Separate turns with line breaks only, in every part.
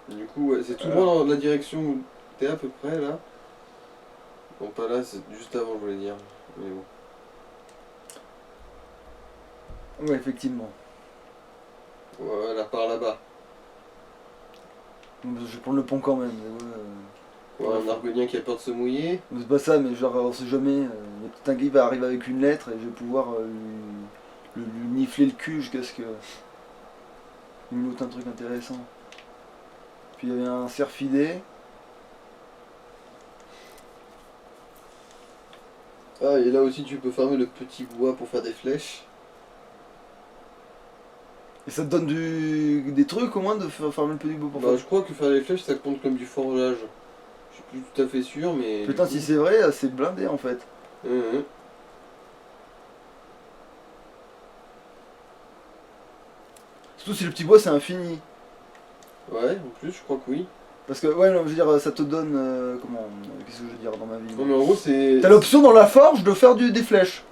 Du coup, ouais, c'est tout droit dans la direction où t'es à peu près là. Bon, pas là, c'est juste avant, je voulais dire. Mais bon.
Ouais, effectivement.
Voilà, par là-bas.
Bon, je vais prendre le pont quand même. Mais ouais,
Ouais, un argonien qui a peur de se mouiller.
c'est pas ça, mais genre, on sait jamais. Il y a peut-être un gars qui va arriver avec une lettre et je vais pouvoir lui nifler le cul jusqu'à ce que. Il me loot un truc intéressant. Puis il y avait un cerfidé.
Ah, et là aussi, tu peux farmer le petit bois pour faire des flèches.
Et ça te donne des trucs au moins de farmer le petit bout pour
Bah,
faire.
je crois que faire des flèches, ça compte comme du forgeage. Je suis plus tout à fait sûr, mais.
Putain,
du
si
coup...
c'est vrai, c'est blindé en fait.
Hum.
Surtout si le petit bois c'est infini.
Ouais, en plus, je crois que oui.
Parce que, ouais, non, je veux dire, ça te donne. Comment. Qu'est-ce que je veux dire dans ma vie
Non, mais en gros, c'est.
T'as l'option dans la forge de faire des flèches.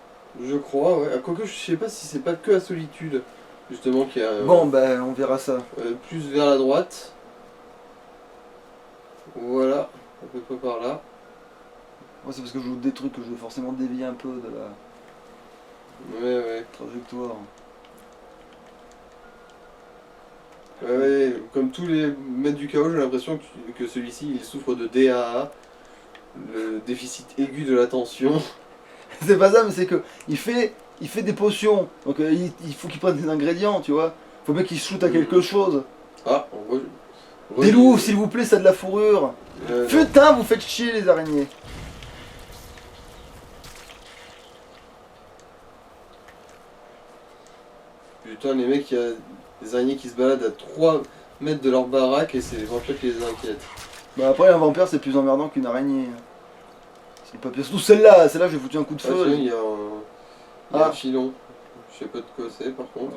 Je crois, ouais. Ah, quoique, je sais pas si c'est pas que à Solitude, justement, qu'il y a.
Bon, ben, on verra ça.
Plus vers la droite. Voilà, à peu près par là.
Moi, c'est parce que je joue des trucs que je vais forcément dévier un peu de la
Ouais, ouais.
trajectoire.
Ouais, ouais, comme tous les maîtres du chaos, j'ai l'impression que celui-ci il souffre de DAA, le déficit aigu de l'attention.
C'est pas ça, mais c'est que il fait des potions. Donc, il faut qu'il prenne des ingrédients, tu vois. Faut bien qu'il se shoot à quelque chose.
Ah,
Des loups, s'il vous plaît, ça a de la fourrure.
Non.
Putain, vous faites chier les araignées.
Putain, les mecs, il y a des araignées qui se baladent à 3 mètres de leur baraque et c'est les vampires qui les inquiètent.
Bah après, un vampire, c'est plus emmerdant qu'une araignée. C'est le papier. Surtout celle-là, j'ai foutu un coup de
Ah,
feu.
tiens, il y a un filon. Je sais pas de quoi c'est par contre.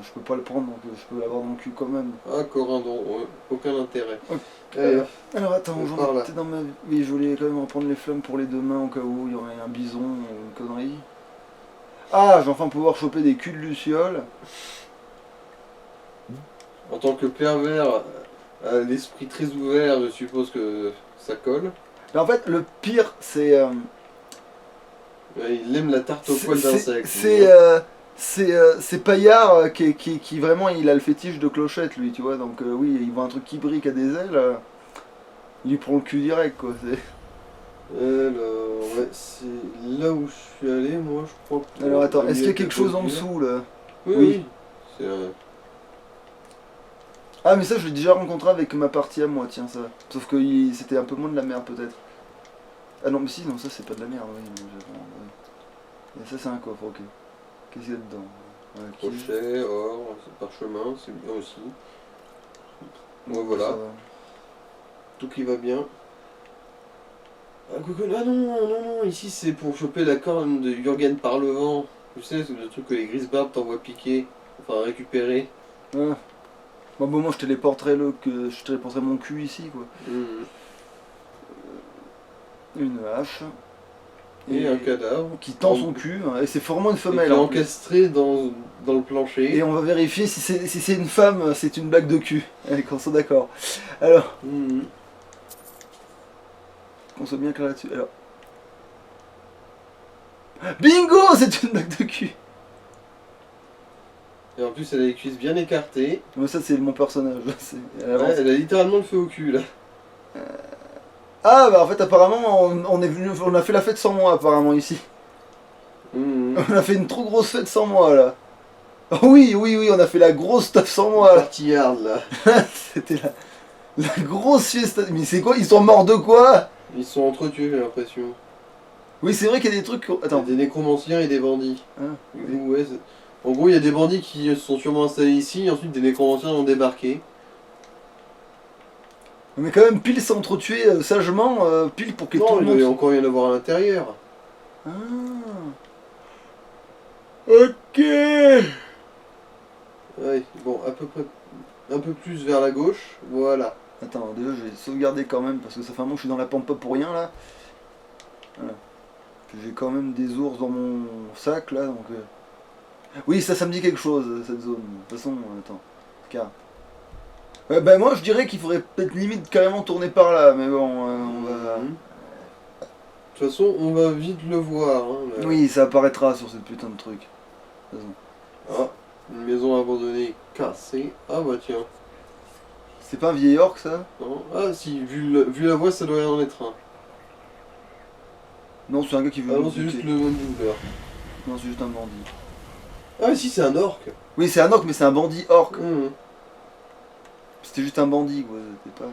Je peux pas le prendre, donc je peux l'avoir dans le cul quand même.
Ah, Corindon, ouais, aucun intérêt.
Ok.
Allez,
Alors attends,
par
j'en
là.
étais dans ma vie. Oui, je voulais quand même reprendre les flammes pour les deux mains au cas où il y aurait un bison ou une connerie. Ah, je vais enfin pouvoir choper des culs de lucioles.
En tant que pervers, à l'esprit très ouvert, je suppose que ça colle.
Mais en fait, le pire, c'est.
Ouais, il aime la tarte au poil
C'est
d'insectes.
c'est, c'est Paillard qui vraiment il a le fétiche de clochette lui, tu vois. Donc oui, il voit un truc qui brille, qui a des ailes, il lui prend le cul direct quoi.
Alors, ouais, c'est là où je suis allé, moi, je crois.
Alors attends, est-ce qu'il y a
quelques
quelque chose en
yeux.
dessous là?
Oui,
Oui.
oui. C'est
Ah mais ça je l'ai déjà rencontré avec ma partie à moi, tiens ça. Sauf que c'était un peu moins de la merde peut-être. Ah non mais si, non ça c'est pas de la merde, oui. Ouais. Et ça c'est un coffre, ok. Qu'est-ce qu'il y a dedans? Ok.
crochet, or, parchemin, c'est bien aussi.
Bon,
Ouais, voilà.
ça va.
Tout qui va bien. Ah non, non, non, ici c'est pour choper la corne de Jürgen par le vent. Tu sais, c'est le truc que les Grisbarbes t'envoient piquer, enfin récupérer.
Ah. Bon, moi je téléporterai mon cul ici quoi.
Mhm.
Une hache.
Et un cadavre.
Qui tend son cul, hein, et c'est vraiment une
Et
femelle.
qui est
En plus.
encastré dans le plancher.
Et on va vérifier si c'est une femme, c'est une blague de cul. Allez, qu'on soit d'accord. Alors,
Mhm.
qu'on soit bien clair là-dessus. Alors. Bingo, c'est une blague de cul.
Et en plus elle a les cuisses bien écartées.
Mais ça c'est mon personnage. Elle avance.
Ouais, elle a littéralement le feu au cul là.
Ah bah en fait apparemment on a fait la fête sans moi apparemment ici.
Mhm.
On a fait une trop grosse fête sans moi là. Oui, oui, oui, on a fait la grosse stuff sans moi là.
Partillarde là.
C'était la grosse fiesta. Mais c'est quoi? Ils sont morts de quoi?
Ils sont entretués, j'ai l'impression.
Oui, c'est vrai qu'il y a des trucs.
Il y a
Attends.
des nécromanciens et des bandits.
Ah,
Du
oui.
coup, ouais, en gros, il y a des bandits qui se sont sûrement installés ici, et ensuite des nécromanciens ont débarqué.
Mais quand même, pile s'entretuer sagement, pile pour que tout
Non,
le
il doit y
monde.
encore y en avoir à l'intérieur.
Ah. Ok.
Ouais, bon, à peu près, un peu plus vers la gauche, voilà.
Attends, déjà je vais sauvegarder quand même parce que ça fait un moment que je suis dans la pampa pour rien là. Voilà. Puis j'ai quand même des ours dans mon sac là donc. Oui, ça me dit quelque chose cette zone. De toute façon, attends. Car. Ouais, bah moi je dirais qu'il faudrait peut-être limite carrément tourner par là, mais bon, on va...
De toute façon, on va vite le voir. Hein, là.
Oui, ça apparaîtra sur cette putain de truc. De toute façon.
Ah, une maison abandonnée cassée. Ah bah tiens.
C'est pas un vieil orc ça?
Non. Ah si, vu la voix, ça doit y en être un.
Non, c'est un gars qui veut
Ah
nous
non, c'est
buter.
juste le mandibular.
Non, c'est juste un bandit.
Ah si, c'est un orc.
Oui, c'est un orc, mais c'est un bandit orc.
Mmh.
C'était juste un bandit, quoi. C'était pas...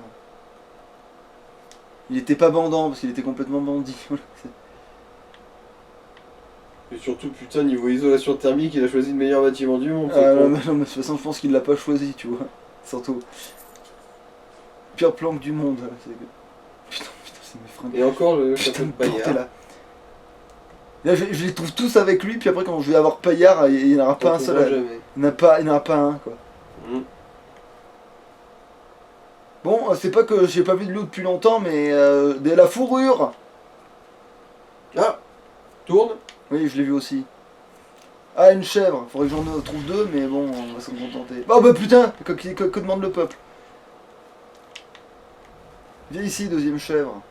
Il était pas bandant, parce qu'il était complètement bandit.
Et surtout, putain, niveau isolation thermique, il a choisi le meilleur bâtiment du monde.
Ah, non, mais de toute façon, je pense qu'il l'a pas choisi, tu vois. Surtout. Pire planque du monde. Putain, c'est mes fringues.
Et encore le
Putain
château
de
de Paillard.
portée, là. Là, je les trouve tous avec lui, puis après, quand je vais avoir Paillard, il n'y en aura pas un seul.
Jamais.
Il n'y en aura pas un, quoi.
Mmh.
Bon, c'est pas que j'ai pas vu de loup depuis longtemps, mais de la fourrure.
Ah, tourne.
Oui, je l'ai vu aussi. Ah, une chèvre. Faudrait que j'en trouve deux, mais bon, on va s'en contenter. Oh bah putain, que demande le peuple? Viens ici, deuxième chèvre.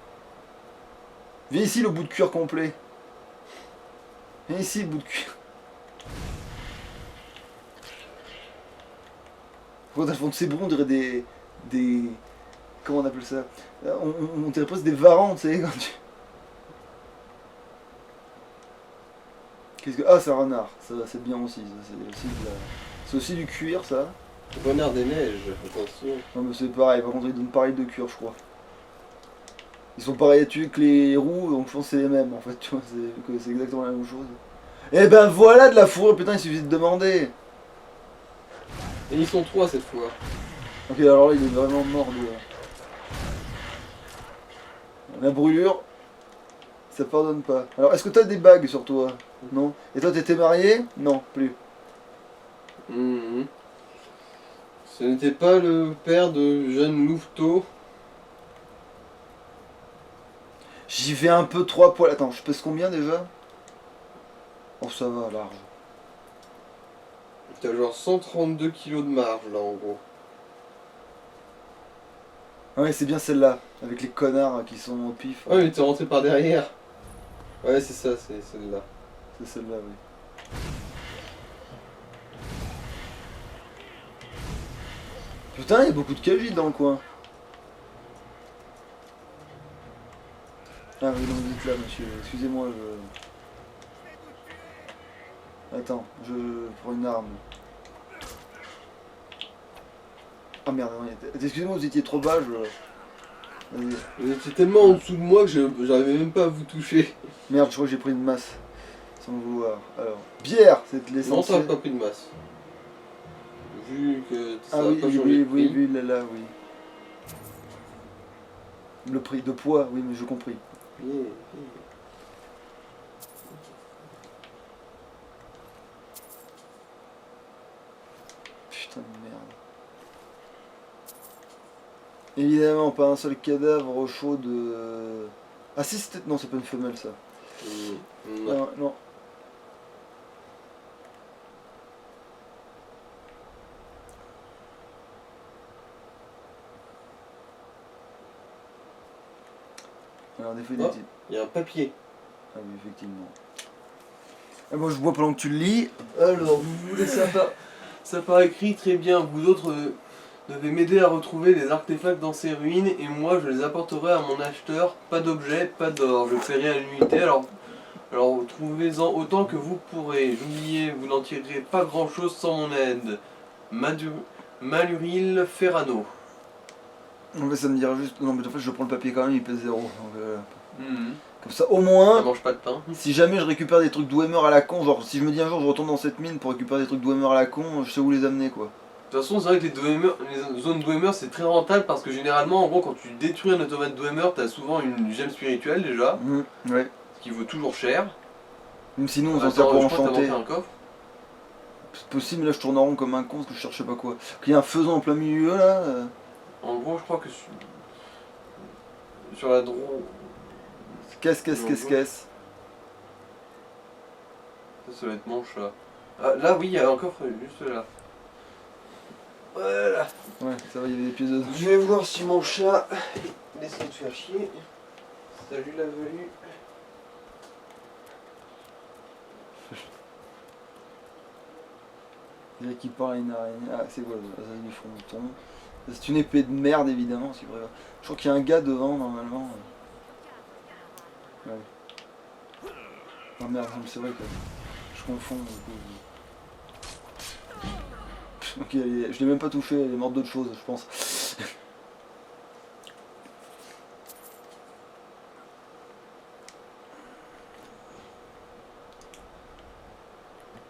Viens ici, le bout de cuir complet. Viens ici, le bout de cuir. Quand elles font de ces bons, on dirait des... Comment on appelle ça? On dirait presque des varans, tu sais, quand tu... Qu'est-ce que... Ah, c'est un renard. Ça, c'est bien aussi. C'est aussi du cuir, ça.
Renard des neiges, attention.
Non, mais c'est pareil. Par contre, ils donnent pareil de cuir, je crois. Ils sont pareils à tuer que les roues, donc je pense que c'est les mêmes, en fait. Tu vois, c'est exactement la même chose. Et ben voilà de la fourrure, putain, il suffit de demander.
Et ils sont trois cette fois.
Ok, alors là, il est vraiment mort de... La brûlure, ça pardonne pas. Alors, est-ce que t'as des bagues sur toi? Non. Et toi, t'étais marié? Non, plus.
Mhm. Ce n'était pas le père de jeune louveteau.
J'y vais un peu 3 poils. Attends, je pèse combien déjà? Oh, ça va, large.
T'as genre 132 kilos de marge là en gros.
Ah ouais, c'est bien celle-là, avec les connards qui sont au pif.
Ah mais t'es rentré par derrière. Ouais c'est ça, c'est celle-là.
C'est celle-là, oui. Putain, il y a beaucoup de Khajiits dans le coin. Ah oui, non, dites là, monsieur. Excusez-moi, je... Attends, je prends une arme. Ah merde, non, excusez-moi, vous étiez trop bas, je... Vas-y.
Vous étiez tellement en dessous de moi que j'arrivais même pas à vous toucher.
Merde, je crois que j'ai pris une masse. Sans le vouloir. Alors, bière, c'est
Non, t'as
l'essentiel.
pas pris de masse. Vu que ça
Ah
a
oui,
pas
oui,
changé
oui,
de
oui,
prix.
oui, là, oui. Le prix de poids, oui, mais j'ai compris.
Yeah, yeah.
Putain de merde. Évidemment, pas un seul cadavre au chaud de... Ah si, c'était... Non, c'est pas une femelle, ça.
Non.
Non, non. Alors, des fois,
Oh. Il y a un papier.
Ah oui, effectivement. Ah, moi, je bois pendant que tu le lis.
Alors, vous voulez ça par écrit, très bien. Vous autres devez m'aider à retrouver les artefacts dans ces ruines et moi je les apporterai à mon acheteur. Pas d'objet, pas d'or. Je paierai à l'unité. Alors trouvez-en autant que vous pourrez. J'oubliais, vous n'en tirerez pas grand chose sans mon aide. Maluril Ferrano.
En fait, ça me dira juste... Non, mais en fait, je prends le papier quand même, il pèse 0. Donc,
Mhm.
comme ça, au
Ça
moins...
mange pas de pain.
Si jamais je récupère des trucs Dwemer à la con, genre si je me dis un jour je retourne dans cette mine pour récupérer des trucs Dwemer à la con, je sais où les amener quoi.
De toute façon, c'est vrai que les zones Dwemer c'est très rentable parce que généralement, en gros, quand tu détruis un automate Dwemer, t'as souvent une gemme spirituelle déjà,
Ouais.
ce qui vaut toujours cher.
Même sinon on s'en
Attends,
sert pour
je crois que t'as
enchanter.
monté un coffre.
C'est possible, mais là je tourne en rond comme un con parce que je cherchais pas quoi. Qu'il y a un faisan en plein milieu là.
En gros, je crois que sur la droite.
Qu'est-ce
Ça doit être manche là. Ah, là, oui, il y a un coffre juste là. Voilà.
Ouais, ça va, il y avait des pièces dedans.
Je vais voir si mon chat essaie de faire chier. Salut la velue.
Il dirait qu'il parle à une araignée. Ah, c'est quoi ça? Ça, du fronton. C'est une épée de merde, évidemment. Je crois qu'il y a un gars devant, normalement. Ouais. Ah merde, c'est vrai que je confonds. Du coup. Ok, je l'ai même pas touché, elle est morte d'autre chose, je pense.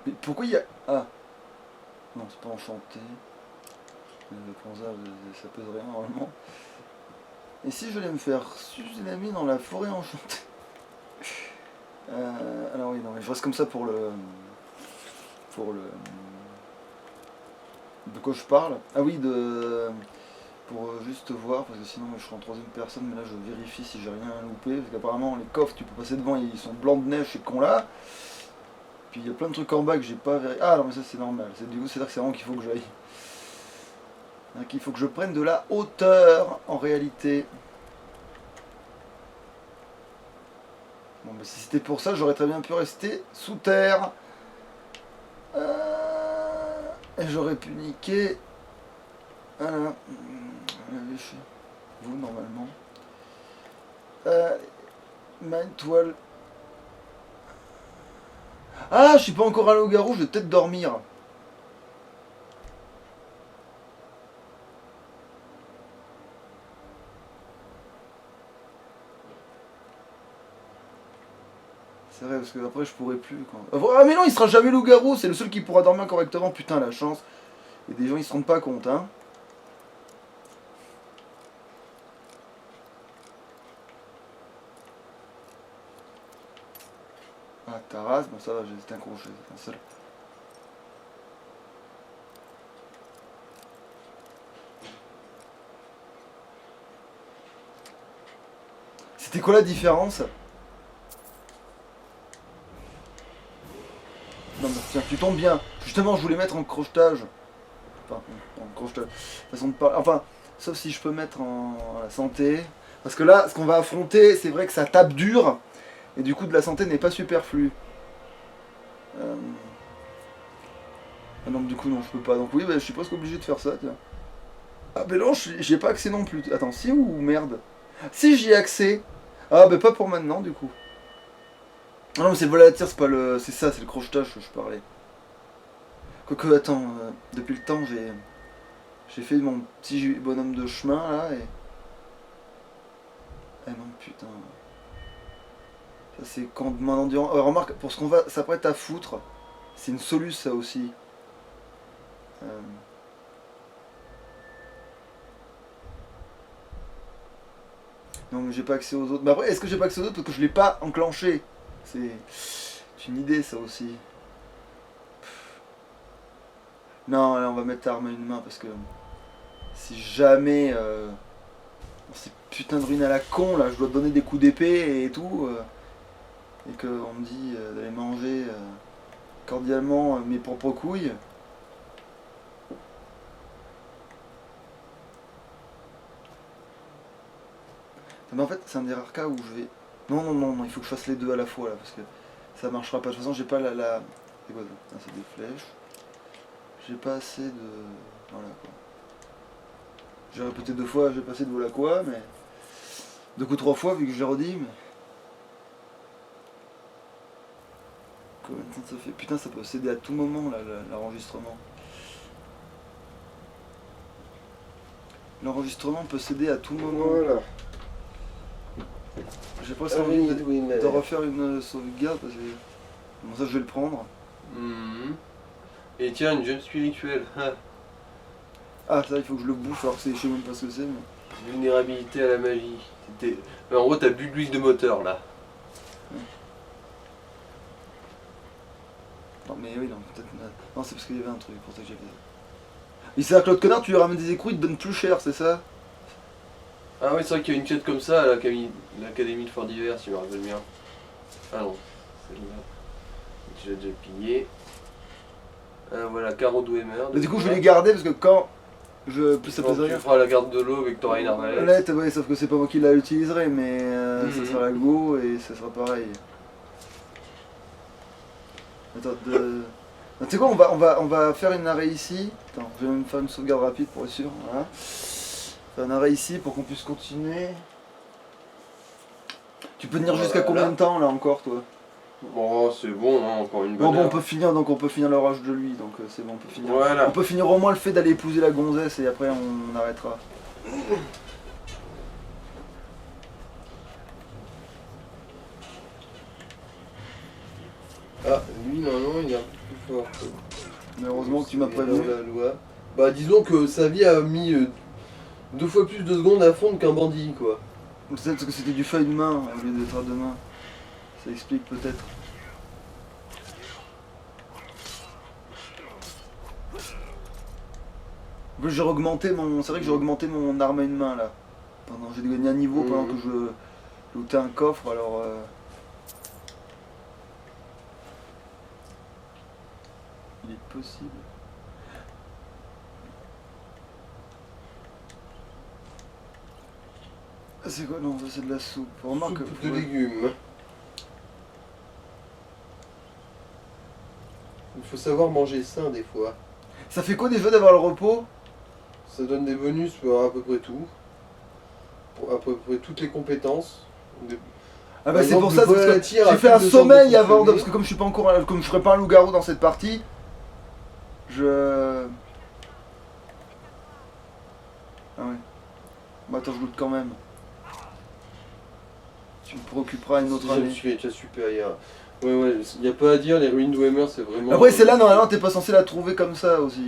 Mais pourquoi il y a... Ah. Non, c'est pas enchanté. Pour ça, ça pèse rien normalement. Et si je voulais me faire sucer la mine dans la forêt enchantée? Alors oui, non, mais je reste comme ça pour le... De quoi je parle? Ah oui, pour juste voir, parce que sinon je serai en troisième personne, mais là je vérifie si j'ai rien loupé, parce qu'apparemment les coffres tu peux passer devant, ils sont blancs de neige, ces cons là. Puis il y a plein de trucs en bas que j'ai pas vérifié. Ah non mais ça c'est normal, du coup c'est-à-dire que c'est vraiment qu'il faut que j'aille. Donc il faut que je prenne de la hauteur en réalité. Bon mais si c'était pour ça, j'aurais très bien pu rester sous terre. Et j'aurais pu niquer. Voilà. Chez vous normalement. Ma toile. Ah, je suis pas encore allé au garou, je vais peut-être dormir. C'est vrai, parce que après je pourrais plus. Ah, mais non, il sera jamais loup-garou, c'est le seul qui pourra dormir correctement. Putain, la chance. Et des gens ils se rendent pas compte, hein. Ah, Taras, bon ça va, j'ai un crochet, c'est un seul. C'était quoi la différence? Non mais tiens, tu tombes bien. Justement, je voulais mettre en crochetage. Enfin, en crochetage. Façon de parler. Enfin, sauf si je peux mettre en la santé. Parce que là, ce qu'on va affronter, c'est vrai que ça tape dur. Et du coup, de la santé n'est pas superflu. Ah non, du coup, non, je peux pas. Donc oui, bah, je suis presque obligé de faire ça, tiens. Ah, mais non, j'y ai pas accès non plus. Attends, si ou merde? Si, j'y ai accès. Ah, bah pas pour maintenant, du coup. Ah non, mais c'est le vol à la tire, c'est pas le... C'est ça, c'est le crochetage que je parlais. Quoique, attends, depuis le temps, j'ai fait mon petit bonhomme de chemin, là, et... Eh non, putain... Ça, c'est quand mon endurance... remarque, pour ce qu'on va s'apprête à foutre, c'est une soluce, ça aussi. Non, mais j'ai pas accès aux autres. Mais après, est-ce que j'ai pas accès aux autres parce que je l'ai pas enclenché? C'est une idée, ça aussi. Non, là, on va mettre arme à une main parce que si jamais ces putains de ruines à la con, là, je dois te donner des coups d'épée et tout, et qu'on me dit d'aller manger cordialement mes propres couilles. Mais en fait, c'est un des rares cas où je vais... Non, il faut que je fasse les deux à la fois, là, parce que ça marchera pas. De toute façon, j'ai pas la... C'est quoi ça? C'est des flèches. J'ai pas assez de... Voilà, quoi. J'ai répété 2 fois, j'ai passé de voilà quoi, mais... 2 ou 3 fois, vu que je l'ai redit, mais... Combien de temps ça fait? Putain, ça peut céder à tout moment, là, l'enregistrement. L'enregistrement peut céder à tout moment.
Voilà.
J'ai presque envie de refaire une sauvegarde parce que... Bon, ça je vais le prendre.
Et tiens, une gemme spirituelle.
Ah, ça il faut que je le bouffe alors que je sais même pas ce que c'est. Mais...
Vulnérabilité à la magie. En gros, t'as bu de l'huile de moteur là.
Non mais oui, non, peut-être... Non, c'est parce qu'il y avait un truc pour ça que j'ai fait ça. Et c'est-à-dire que l'autre connard, tu lui ramènes des écrous, il te donne plus cher, c'est ça?
Ah oui, c'est vrai qu'il y a une quête comme ça à l'Académie de Fort d'Hiver, si je me rappelle bien. Ah non, celle-là. J'ai déjà pillé. Voilà, carreau Dwemer.
Mais du coup, je vais les garder parce que quand Ça
Quand
pèse
tu
rien.
feras la garde de l'eau avec que t'auras une arbalète.
Arbalète, ouais, sauf que c'est pas moi qui la utiliserai, mais ça
Mhm.
sera la go et ça sera pareil. Attends, tu sais quoi, on va faire une arrêt ici. Attends, je vais même faire une sauvegarde rapide pour être sûr. Voilà. Faire un arrêt ici pour qu'on puisse continuer. Tu peux tenir jusqu'à
Voilà.
combien de temps là encore, toi?
Oh, c'est bon, hein, encore une
Bon,
bonne heure.
on peut finir le rush de lui, donc c'est bon, on peut finir.
Voilà.
On peut finir au moins le fait d'aller épouser la gonzesse et après on arrêtera.
Ah, lui, non, il est un peu plus fort.
Mais heureusement que tu m'as
C'est
prévenu.
dans la loi. Bah, disons que sa vie a mis 2 fois plus de secondes à fondre qu'un bandit, quoi.
Peut-être que c'était du feuille de main au lieu d'être à deux mains. Ça explique peut-être. En plus, j'ai augmenté mon. C'est vrai que j'ai augmenté mon arme à une main là. J'ai gagné un niveau pendant que je lootais un coffre, alors. Il est possible. Ah, c'est quoi? Non, ça c'est de la soupe. Remarque.
Soupe de légumes. Il faut savoir manger sain des fois.
Ça fait quoi déjà d'avoir le repos?
Ça donne des bonus pour à peu près tout. Pour à peu près toutes les compétences.
Ah
Par
bah c'est
exemple,
pour ça,
le vol
parce
à
que
tir
j'ai
a
fait
plus
un
de chances de
sommeil avant,
fonctionner.
parce que comme je suis pas encore, comme je serais pas un loup-garou dans cette partie, je... Ah ouais. Bah attends, je goûte quand même. Tu me préoccuperas une autre
Si, je me
année.
suis déjà supérieur. Ouais, y a pas à dire, les ruines d'Oemer c'est vraiment.
Après celle-là, normalement, t'es pas censé la trouver comme ça aussi.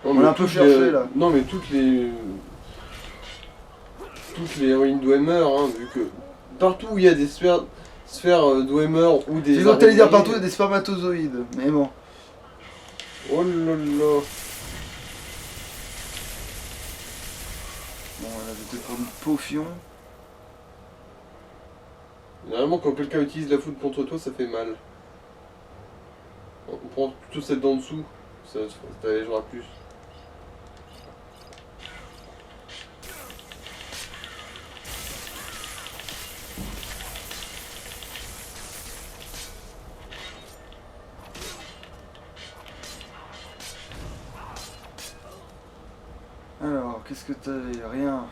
Non,
On
mais
l'a un peu
toutes
cherché
les-
là.
Non, mais toutes les. Toutes les ruines d'Oemer, hein, vu que. Partout où il y a des sphères d'Oemer ou des.
C'est comme t'allais dire
araignées-
partout, il y a des spermatozoïdes. Mais bon.
Oh là là.
Bon, voilà, j'étais pour une potion.
Généralement, quand quelqu'un utilise la foudre contre toi, ça fait mal. On prend plutôt celle d'en dessous, ça t'allégera plus.
Alors, qu'est-ce que t'avais? Rien.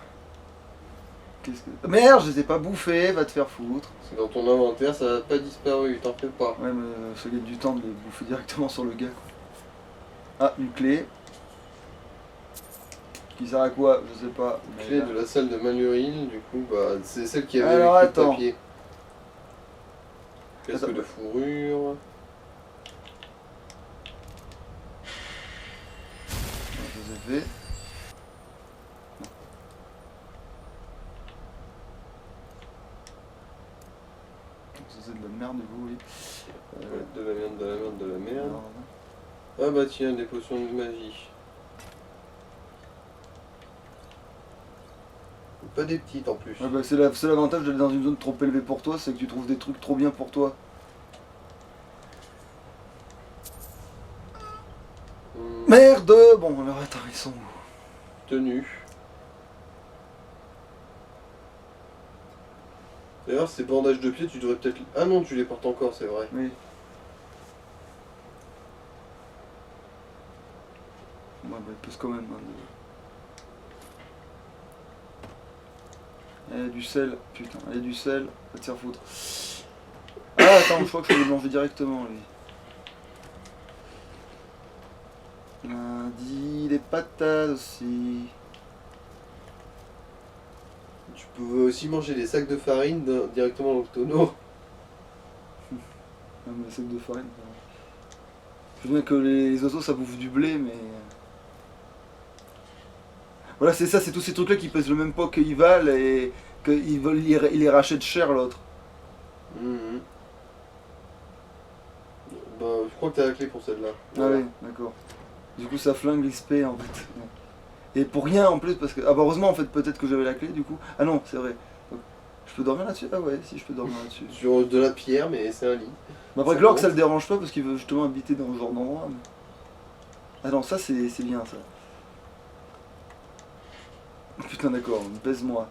Qu'est-ce que... Merde, je les ai pas bouffés, va te faire foutre.
C'est dans ton inventaire, ça n'a pas disparu, t'en fais pas.
Ouais, mais ça gagne du temps de les bouffer directement sur le gars, quoi. Ah, une clé. Qui sert à quoi? Je sais pas. mais
Clé
là-
de la salle de Maluril, du coup, bah, c'est celle qui avait
Alors,
écrit le
attends.
papier. Casque
Attends.
de fourrure.
Je les ai fait. Donc ça, c'est de la merde, vous, oui.
Ouais, de la merde, de la merde, de la merde.
alors,
Ah bah tiens, des potions de magie. Pas des petites en plus.
ouais, bah, c'est l'avantage d'aller dans une zone trop élevée pour toi, c'est que tu trouves des trucs trop bien pour toi. Merde! Bon, alors attends, ils sont où?
Tenue. D'ailleurs, ces bandages de pied, tu devrais peut-être. Ah non, tu les portes encore, c'est vrai.
Oui. Ouais, bah, il pèse quand même. Hein, Il y a du sel, putain, il y a du sel, va te faire foutre. Ah, attends, je crois que je vais le manger directement, lui. Lundi, des patates aussi.
Tu peux aussi manger des sacs de farine directement dans le tonneau.
Ah, mais sac de farine. Je sais bien que les oiseaux ça bouffe du blé, mais. Voilà, c'est ça, c'est tous ces trucs-là qui pèsent le même poids qu'ils valent et qu'ils veulent, ils les rachètent cher l'autre.
Mhm. Bah, je crois que t'as la clé pour celle-là.
Ah oui, d'accord. Du coup, ça flingue l'XP en fait. Et pour rien en plus, parce que. Ah bah, heureusement en fait, peut-être que j'avais la clé du coup. Ah non, c'est vrai. Donc, je peux dormir là-dessus? Ah ouais, si je peux dormir là-dessus.
Sur de la pierre, mais c'est un lit.
Mais après,
Ça
Glork,
compte.
ça le dérange pas parce qu'il veut justement habiter dans ce genre d'endroit. Mais... Ah non, ça c'est bien ça. Putain d'accord, baise-moi.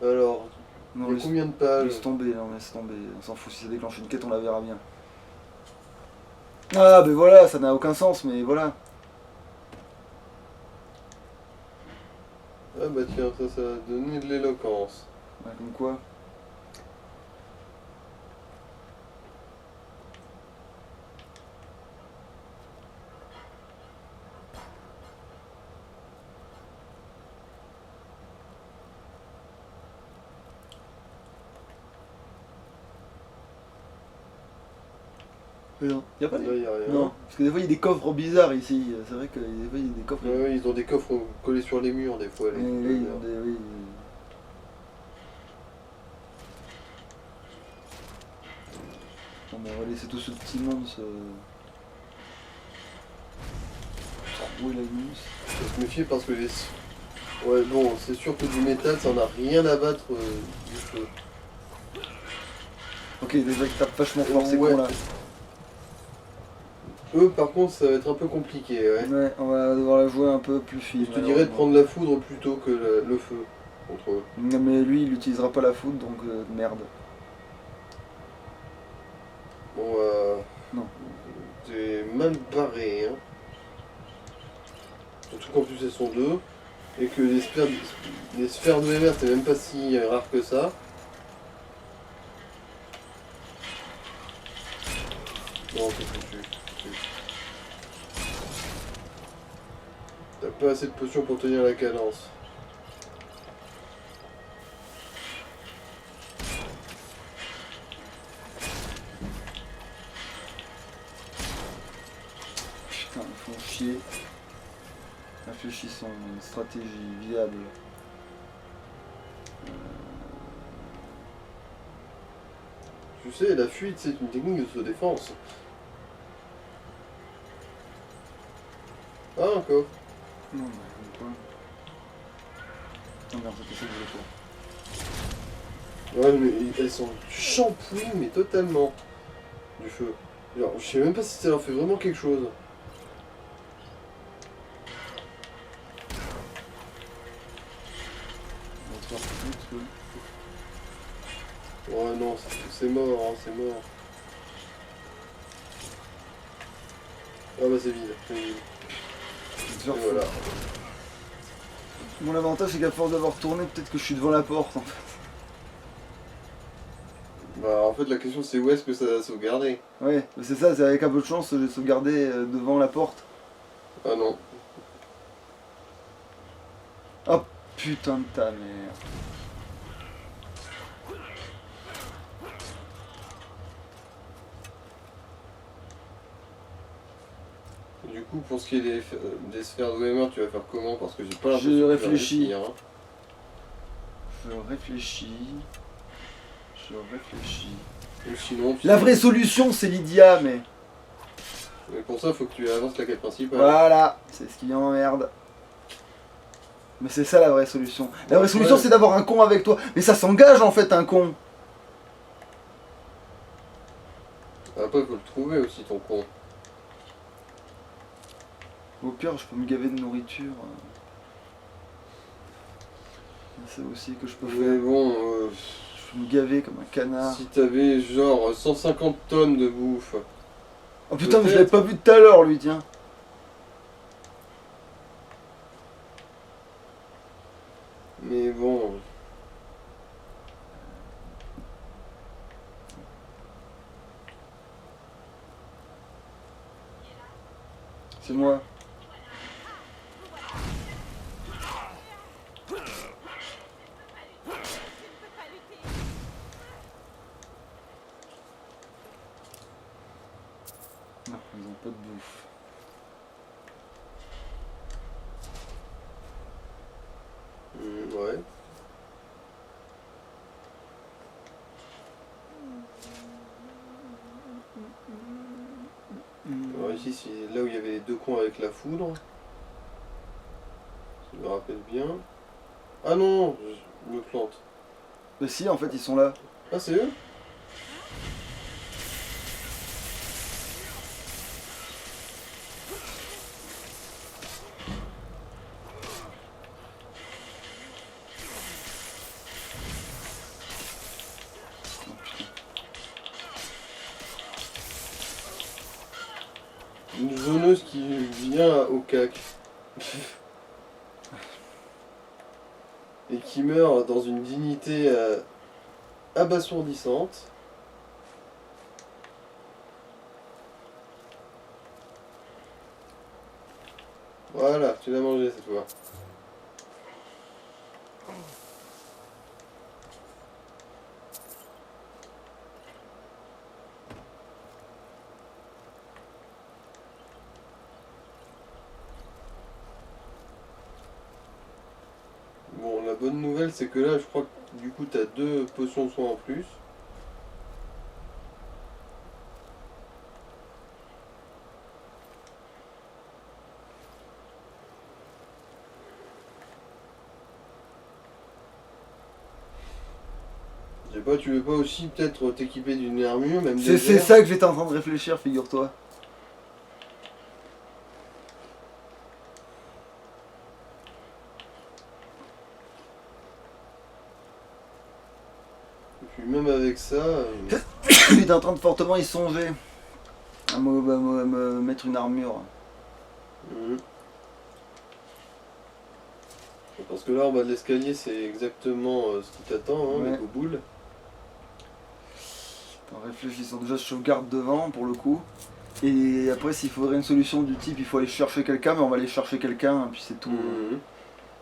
Alors,
Non,
il y a combien de pages?
laisse tomber, non laisse tomber. On s'en fout, si ça déclenche une quête, on la verra bien. Ah ben voilà, ça n'a aucun sens, mais voilà.
Ah bah tiens, ça va donner de l'éloquence.
Ouais, comme quoi. Non, y a pas
Là,
de...
il y a rien.
Non, parce que des fois il y a des coffres bizarres ici. C'est vrai que des fois il y a des coffres.
Ouais, ils ont des coffres collés sur les murs des fois.
Oui,
Les
oui,
cloneurs.
oui. Bon, ben, on va laisser tout ce petit monde se... trouver la mousse.
Faut se méfier parce que les... Ouais bon, c'est sûr que du métal, ça n'a rien à battre du feu.
Ok, déjà qu'ils tapent vachement fort ces
Ouais.
cons là.
Eux par contre, ça va être un peu compliqué, ouais.
Ouais, on va devoir la jouer un peu plus fine.
Je te dirais de prendre la foudre plutôt que le feu contre eux.
Non mais lui il utilisera pas la foudre donc merde.
Bon,
Non.
t'es mal barré, hein. Surtout qu'en plus elles sont deux. Et que les sphères de MR, c'est même pas si rare que ça. Non, c'est foutu. T'as pas assez de potions pour tenir la cadence.
Putain, ils font chier. Réfléchissons, une stratégie viable.
Tu sais, la fuite, c'est une technique de autodéfense. Ah, encore.
Non, mais quoi. Non, merde, c'était ça que je voulais faire.
Ouais, mais elles sont shampouées, mais totalement. Du feu. Genre, je sais même pas si ça leur fait vraiment quelque chose.
On va se faire foutre,
Ouais, non, c'est mort, hein, c'est mort. Ah bah c'est vide, c'est vide.
se faire
Et voilà.
foutre. Mon avantage c'est qu'à force d'avoir tourné, peut-être que je suis devant la porte en fait.
Bah en fait la question c'est où est-ce que ça va sauvegarder.
Ouais, c'est ça, c'est avec un peu de chance, j'ai sauvegardé devant la porte.
Ah non.
Oh putain de ta mère.
Du coup pour ce qui est des sphères d'OMR tu vas faire comment? Parce que j'ai pas l'impression
Je
que tu vas
réfléchis.
réussir, hein.
Je réfléchis. Je réfléchis.
Ou sinon tu...
La vraie solution c'est Lydia, mais...
Mais pour ça faut que tu avances la quête principale.
Voilà, c'est ce qui m'emmerde. Mais c'est ça la vraie solution. La vraie solution
Ouais.
c'est d'avoir un con avec toi. Mais ça s'engage en fait un con.
Après faut le trouver aussi ton con.
Au pire je peux me gaver de nourriture. C'est aussi que je peux
Mais
faire.
bon,
Je peux me gaver comme un canard.
si t'avais genre 150 tonnes de bouffe.
Oh putain mais je
peut-être.
l'avais pas vu tout à l'heure lui, tiens.
Mais bon...
C'est moi. Non, ils ont pas de bouffe.
Ouais. Alors ici c'est là où il y avait les deux cons avec la foudre. Je me rappelle bien. Ah non, je me plante.
Mais si en fait ils sont là.
Ah c'est eux? fameuse qui vient au CAC. Et qui meurt dans une dignité abasourdissante. Voilà, tu l'as mangé cette fois. Bon, la bonne nouvelle, c'est que là, je crois que du coup, t'as 2 potions de soin en plus. Je sais pas, tu veux pas aussi peut-être t'équiper d'une armure, même
C'est
légère?
ça que j'étais en train de réfléchir, figure-toi.
Et puis même avec ça,
J'étais en train de fortement y songer. À me mettre une armure.
mhm. Parce que là, en bas de l'escalier, c'est exactement ce qui t'attend, hein,
Ouais.
les boboules.
En réfléchissant, déjà je sauvegarde devant pour le coup. Et après s'il faudrait une solution du type il faut aller chercher quelqu'un, mais on va aller chercher quelqu'un, puis c'est tout.
Mhm.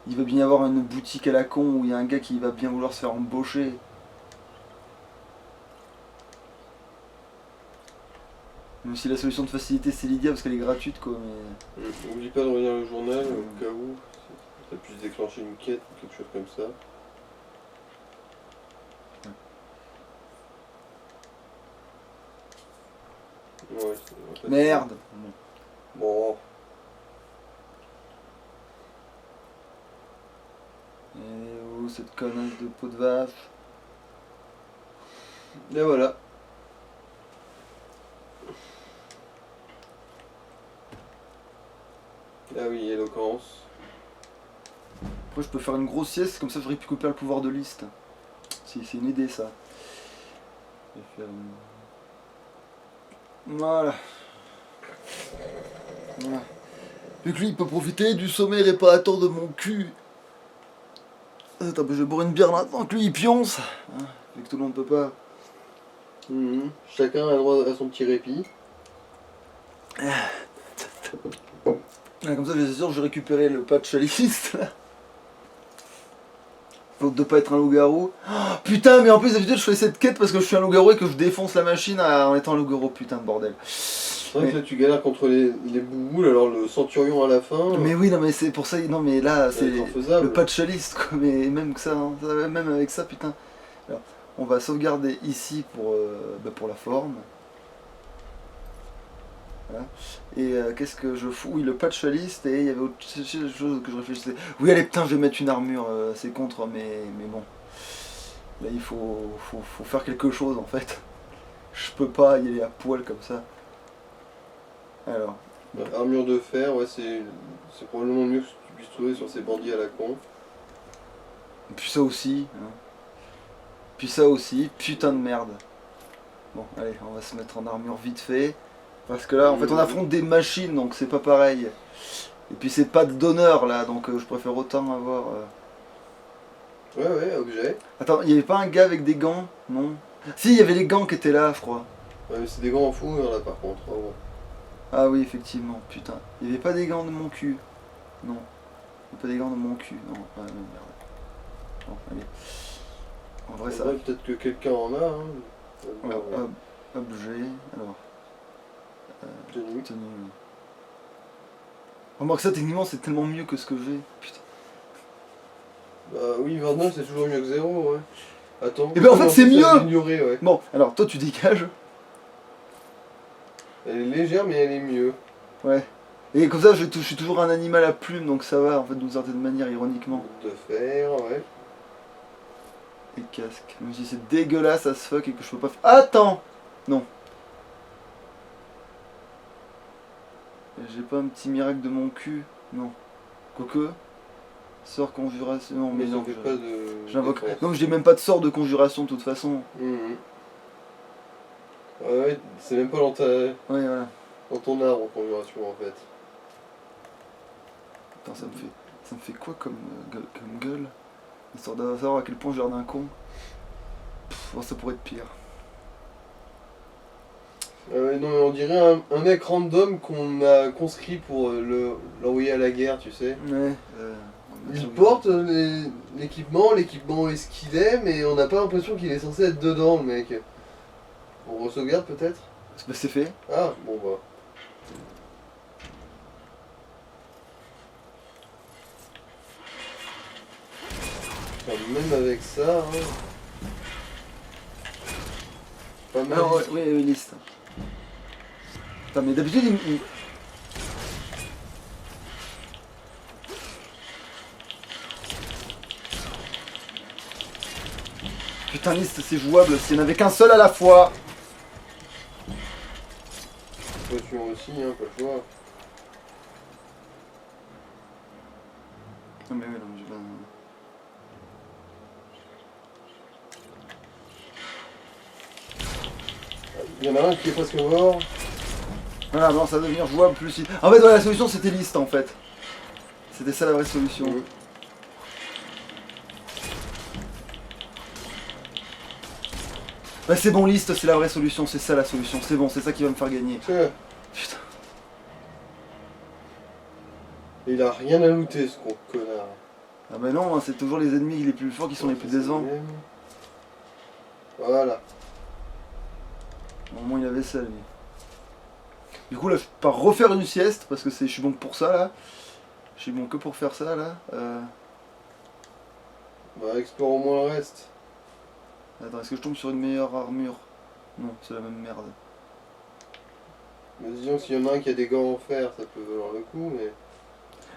Il va bien y avoir une boutique à la con où il y a un gars qui va bien vouloir se faire embaucher. Même si la solution de facilité c'est Lydia parce qu'elle est gratuite quoi, mais.
N'oublie pas de relire le journal au cas où ça puisse déclencher une quête ou quelque chose comme ça. Ouais, c'est vrai.
Merde.
Bon,
Et où cette connasse de peau de vache?
et voilà. Ah oui, éloquence.
Après je peux faire une grosse sieste, comme ça je récupère le pouvoir de liste. C'est une idée ça. Je vais faire Voilà. Voilà. Vu que lui il peut profiter du sommeil réparateur de mon cul. Attends, je vais boire une bière maintenant que lui il pionce. Hein, vu que tout le monde peut pas.
Mhm. Chacun a droit à son petit répit.
Ah, comme ça j'ai sûr que je vais récupérer le patch à liste là. Faute de pas être un loup-garou. Oh, putain, mais en plus d'habitude je fais cette quête parce que je suis un loup-garou et que je défonce la machine en étant un loup-garou, putain de bordel.
C'est vrai que là tu galères contre les bouboules, alors le centurion à la fin.
Mais oui, non mais c'est pour ça, non mais là
ça
c'est
va être infaisable.
le patch à liste quoi, mais même que ça, hein, même avec ça putain. Alors, on va sauvegarder ici pour la forme. Voilà. Et qu'est-ce que je fous? Oui, le patch à liste, et il y avait autre chose que je réfléchissais. Oui, allez, putain, je vais mettre une armure, c'est contre, mais bon. Là, il faut faire quelque chose, en fait. Je peux pas y aller à poil comme ça. Alors,
Armure de fer, ouais, c'est probablement mieux que ce que tu puisses trouver sur ces bandits à la con.
puis ça aussi. Hein. Puis ça aussi, putain de merde. Bon, allez, on va se mettre en armure vite fait. Parce que là, en fait, on affronte des machines, donc c'est pas pareil. Et puis c'est pas de donneur, là, donc je préfère autant avoir...
Ouais, objet.
Attends, il y avait pas un gars avec des gants? Non. Si, il y avait les gants qui étaient là, je crois.
Ouais, mais c'est des gants en fourrure là par contre. Ah ouais.
Ah oui, effectivement, putain. Il y avait pas des gants de mon cul. Non. Il y avait pas des gants de mon cul. Non, ouais, merde. Bon, allez. En vrai, ça...
Ouais, peut-être que quelqu'un en a. Hein.
Alors, objet, alors...
Tenue.
tenue. Remarque ça, techniquement, c'est tellement mieux que ce que j'ai. Putain.
Bah oui, 29 c'est toujours mieux que 0, ouais. Attends.
Eh ben, en fait, c'est mieux.
Ignoré, ouais.
Bon, alors, toi, tu dégages.
Elle est légère, mais elle est mieux.
Ouais. Et comme ça, je suis toujours un animal à plumes, donc ça va, en fait, d'une certaine manière, ironiquement.
De fer, ouais.
Et casque. Même si c'est dégueulasse as fuck et que je peux pas faire... Attends. Non. J'ai pas un petit miracle de mon cul? Non. Quoique. Sort conjuration. Non, mais
ça
non.
fait pas de.
J'invoque.
défense.
Non, mais j'ai même pas de sort de conjuration de toute façon.
Mhm. Ouais, c'est même pas dans ta.
Ouais, voilà.
dans ton arbre en conjuration en fait.
Attends, ça me fait quoi comme gueule histoire de savoir à quel point j'ai l'air d'un con. Bon, ça pourrait être pire.
Non, mais on dirait un mec random qu'on a conscrit pour l'envoyer à la guerre, tu sais.
Ouais.
Il porte l'équipement est ce qu'il est, mais on n'a pas l'impression qu'il est censé être dedans, le mec. On re-sauvegarde peut-être.
Bah, c'est fait.
Ah, bon bah. Enfin, même avec ça, hein. Pas mal.
Non, oui, liste. Attends, mais d'habitude, Putain, liste, c'est jouable s'il n'y en avait qu'un seul à la fois.
Voiture aussi, hein, pas le choix.
Non, mais oui, non, j'ai pas.
Il y en a un qui est presque mort.
Voilà, bon, ça va devenir jouable plus si. En fait, ouais, la solution c'était liste en fait. C'était ça la vraie solution. Ouais, c'est bon, liste, c'est la vraie solution, c'est ça la solution, c'est bon, c'est ça qui va me faire gagner.
Putain. Il a rien à looter ce con connard.
Ah bah non, hein, c'est toujours les ennemis les plus forts qui sont les plus décevants.
Voilà.
Au moins il avait ça lui. Du coup là je pars refaire une sieste parce que je suis bon que pour ça là. Je suis bon que pour faire ça là.
Bah explore au moins le reste.
Attends, est-ce que je tombe sur une meilleure armure? Non, c'est la même merde.
Mais disons s'il y en a un qui a des gants en fer, ça peut valoir le coup, mais...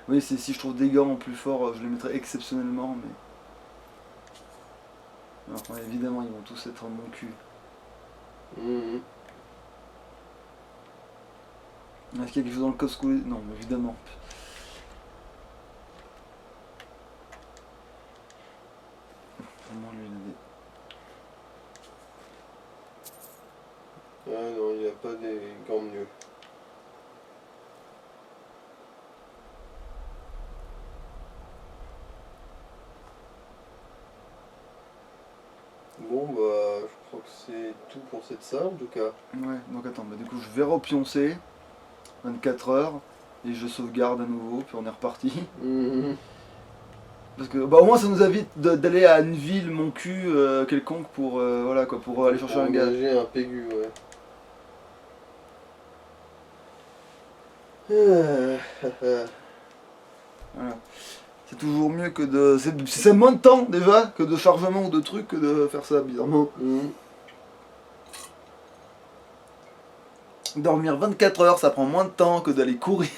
Oui, si je trouve des gants en plus fort, je les mettrai exceptionnellement, mais... Alors, ouais, évidemment, ils vont tous être en mon cul. Est-ce qu'il y a quelque chose dans le Costco? Non, évidemment. Vraiment, lui,
Ah non, il n'y a pas des gants mieux. Bon bah, je crois que c'est tout pour cette salle en tout cas.
Ouais, donc attends, bah, du coup, je vais repioncer 24 heures, et je sauvegarde à nouveau, puis on est reparti. Parce que bah au moins ça nous évite d'aller à une ville mon cul quelconque pour voilà quoi pour aller chercher un gars.
Engager un pégu, ouais.
Voilà. C'est toujours mieux que de. C'est moins de temps déjà que de chargement ou de trucs que de faire ça bizarrement. Dormir 24 heures ça prend moins de temps que d'aller courir.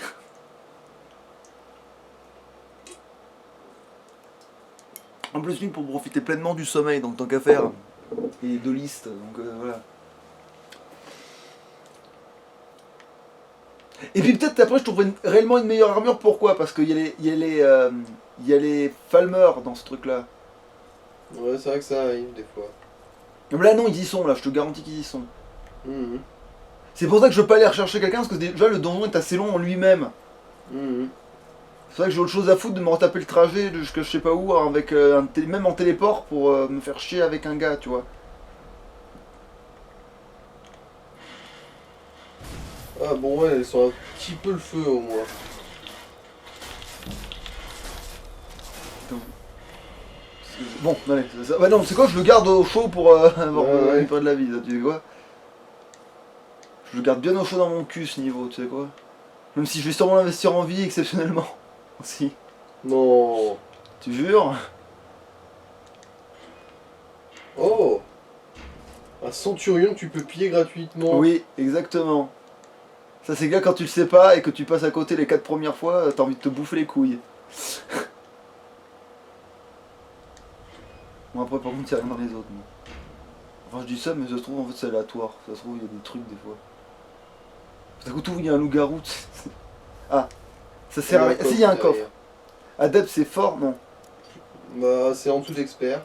En plus une pour profiter pleinement du sommeil, donc tant qu'à faire. Et de liste, donc voilà. Et puis peut-être après je trouverai réellement une meilleure armure, pourquoi? Parce qu'il y a les Falmer dans ce truc là.
Ouais, c'est vrai que ça arrive des fois.
Mais là non, ils y sont là, je te garantis qu'ils y sont. C'est pour ça que je veux pas aller rechercher quelqu'un, parce que déjà le donjon est assez long en lui-même. C'est vrai que j'ai autre chose à foutre de me retaper le trajet jusqu'à je sais pas où, avec même en téléport pour me faire chier avec un gars, tu vois.
Ah bon ouais, elles sont un petit peu le feu au moins.
Bon, allez, c'est ça. Ouais non, c'est quoi, je le garde au chaud pour avoir pas de la vie, ça, tu sais quoi. Je le garde bien au chaud dans mon cul ce niveau, tu sais quoi. Même si je vais sûrement l'investir en vie exceptionnellement. Si.
Non.
Tu jures?
Oh, un centurion que tu peux piller gratuitement.
Oui, exactement. Ça c'est bien quand tu le sais pas et que tu passes à côté les 4 premières fois, t'as envie de te bouffer les couilles. Bon après par contre y'a rien dans les autres. Mais... Enfin je dis ça mais ça se trouve en fait c'est aléatoire. Ça se trouve il y a des trucs des fois. Tout à coup tout il y a un loup-garou. Ah, ça sert à rien. Si il y a un coffre. Adepte c'est fort, non?
Bah c'est en dessous d'expert.